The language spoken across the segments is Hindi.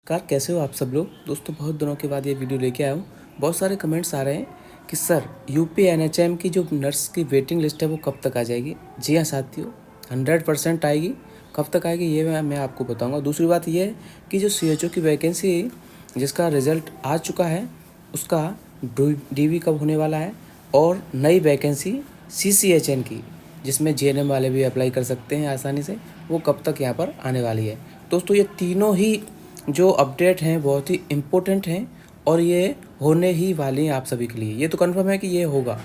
नमस्कार, कैसे हो आप सब लोग। दोस्तों बहुत दिनों के बाद ये वीडियो लेके आया हूँ। बहुत सारे कमेंट्स आ रहे हैं कि सर यूपी एनएचएम की जो नर्स की वेटिंग लिस्ट है वो कब तक आ जाएगी। जी हाँ साथियों, 100% आएगी। कब तक आएगी ये मैं आपको बताऊंगा। दूसरी बात ये है कि जो सीएचओ की वैकेंसी जिसका रिजल्ट आ चुका है उसका डीवी कब होने वाला है, और नई वैकेंसी सीसीएचएन की जिसमें जीएनएम वाले भी अप्लाई कर सकते हैं आसानी से, वो कब तक यहाँ पर आने वाली है। दोस्तों ये तीनों ही जो अपडेट हैं बहुत ही इम्पोर्टेंट हैं और ये होने ही वाली हैं आप सभी के लिए। ये तो कन्फर्म है कि ये होगा,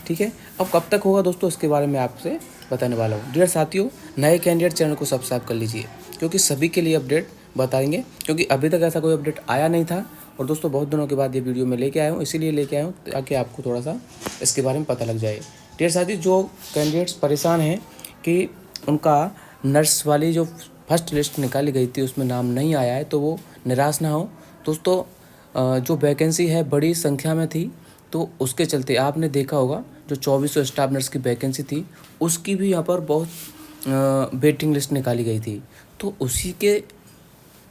ठीक है। अब कब तक होगा दोस्तों, इसके बारे में आपसे बताने वाला हूँ। डियर साथियों, नए कैंडिडेट चैनल को सब्सक्राइब कर लीजिए क्योंकि सभी के लिए अपडेट बताएंगे, क्योंकि अभी तक ऐसा कोई अपडेट आया नहीं था। और दोस्तों बहुत दिनों के बाद ये वीडियो मैं लेके आया हूँ, इसीलिए लेके आया हूँ ताकि आपको थोड़ा सा इसके बारे में पता लग जाए। डियर साथियों, जो कैंडिडेट्स परेशान हैं कि उनका नर्स वाली जो फर्स्ट लिस्ट निकाली गई थी उसमें नाम नहीं आया है, तो वो निराश ना हो। दोस्तों जो वैकेंसी है बड़ी संख्या में थी, तो उसके चलते आपने देखा होगा जो 2400 स्टाफ नर्स की वैकेंसी थी उसकी भी यहाँ पर बहुत वेटिंग लिस्ट निकाली गई थी। तो उसी के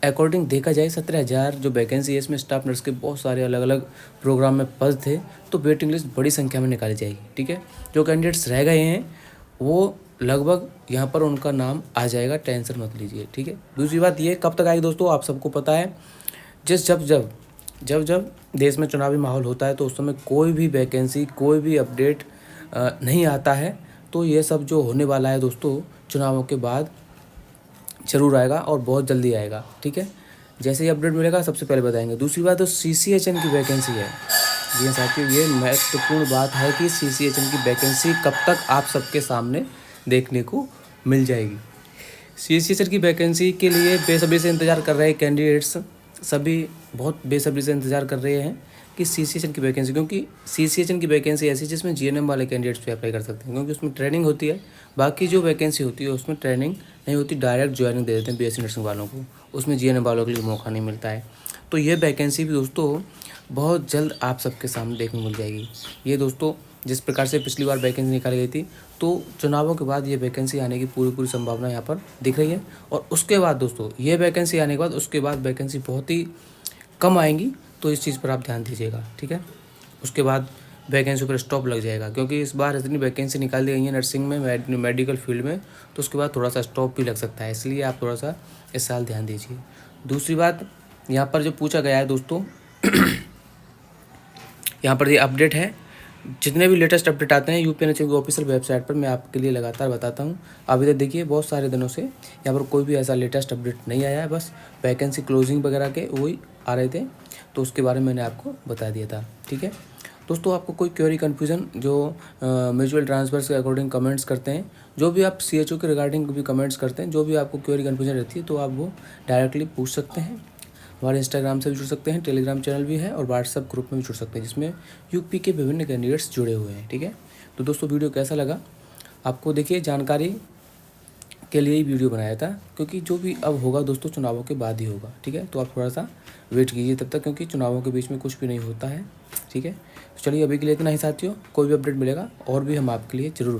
अकॉर्डिंग देखा जाए 17,000 जो वैकेंसी है इसमें स्टाफ नर्स के बहुत सारे अलग अलग प्रोग्राम में पद थे, तो वेटिंग लिस्ट बड़ी संख्या में निकाली जाएगी, ठीक है। जो कैंडिडेट्स रह गए हैं वो लगभग यहाँ पर उनका नाम आ जाएगा, टेंशन मत लीजिए, ठीक है। दूसरी बात ये कब तक आएगी दोस्तों, आप सबको पता है जब देश में चुनावी माहौल होता है तो उस समय कोई भी वैकेंसी कोई भी अपडेट नहीं आता है। तो ये सब जो होने वाला है दोस्तों चुनावों के बाद ज़रूर आएगा और बहुत जल्दी आएगा, ठीक है। जैसे ही अपडेट मिलेगा सबसे पहले बताएंगे। दूसरी बात तो सीसीएचएन की वैकेंसी है। जी हाँ साथियों, ये महत्वपूर्ण बात है कि सीसीएचएन की वैकेंसी कब तक आप सबके सामने देखने को मिल जाएगी। सीसीएचएन की वैकेंसी के लिए बेसब्री से इंतज़ार कर रहे कैंडिडेट्स सभी बहुत बेसब्री से इंतज़ार कर रहे हैं कि सीसीएचएन की वैकेंसी, क्योंकि सीसीएचएन की वैकेंसी ऐसी जिसमें जीएनएम वाले कैंडिडेट्स भी अप्लाई कर सकते हैं, क्योंकि उसमें ट्रेनिंग होती है। बाकी जो वैकेंसी होती है उसमें ट्रेनिंग नहीं होती, डायरेक्ट ज्वाइनिंग दे देते हैं बीएससी नर्सिंग वालों को, उसमें जीएनएम वालों के लिए मौका नहीं मिलता है। तो ये वैकेंसी भी दोस्तों बहुत जल्द आप सबके सामने देखने को मिल जाएगी। ये दोस्तों जिस प्रकार से पिछली बार वैकेंसी निकाली गई थी, तो चुनावों के बाद ये वैकेंसी आने की पूरी संभावना यहाँ पर दिख रही है। और उसके बाद दोस्तों ये वैकेंसी आने के बाद उसके बाद वैकेंसी बहुत ही कम आएंगी, तो इस चीज़ पर आप ध्यान दीजिएगा, ठीक है। उसके बाद वैकेंसी पर स्टॉप लग जाएगा, क्योंकि इस बार इतनी वैकेंसी निकाल दी गई है नर्सिंग में, मेडिकल फील्ड में, तो उसके बाद थोड़ा सा स्टॉप भी लग सकता है, इसलिए आप थोड़ा सा इस साल ध्यान दीजिए। दूसरी बात यहाँ पर जो पूछा गया है दोस्तों यहाँ पर ये अपडेट है, जितने भी लेटेस्ट अपडेट आते हैं यूपी एनएचएम की ऑफिशियल वेबसाइट पर मैं आपके लिए लगातार बताता हूँ। अभी तक देखिए बहुत सारे दिनों से यहाँ पर कोई भी ऐसा लेटेस्ट अपडेट नहीं आया है, बस वैकेंसी क्लोजिंग वगैरह के वही आ रहे थे, तो उसके बारे में मैंने आपको बता दिया था, ठीक है। दोस्तों आपको कोई क्वेरी कन्फ्यूजन जो म्यूचुअल ट्रांसफर्स के अकॉर्डिंग कमेंट्स करते हैं, जो भी आप सीएचओ के रिगार्डिंग भी कमेंट्स करते हैं, जो भी आपको क्वेरी कन्फ्यूजन रहती है तो आप वो डायरेक्टली पूछ सकते हैं। हमारे इंस्टाग्राम से भी जुड़ सकते हैं, टेलीग्राम चैनल भी है और व्हाट्सएप ग्रुप में भी जुड़ सकते हैं जिसमें यूपी के विभिन्न कैंडिडेट्स जुड़े हुए हैं, ठीक है। तो दोस्तों वीडियो कैसा लगा आपको, देखिए जानकारी के लिए ही वीडियो बनाया था, क्योंकि जो भी अब होगा दोस्तों चुनावों के बाद ही होगा, ठीक है। तो आप थोड़ा सा वेट कीजिए तब तक, क्योंकि चुनावों के बीच में कुछ भी नहीं होता है, ठीक है। तो चलिए अभी के लिए इतना ही साथियों, कोई भी अपडेट मिलेगा और भी हम आपके लिए जरूर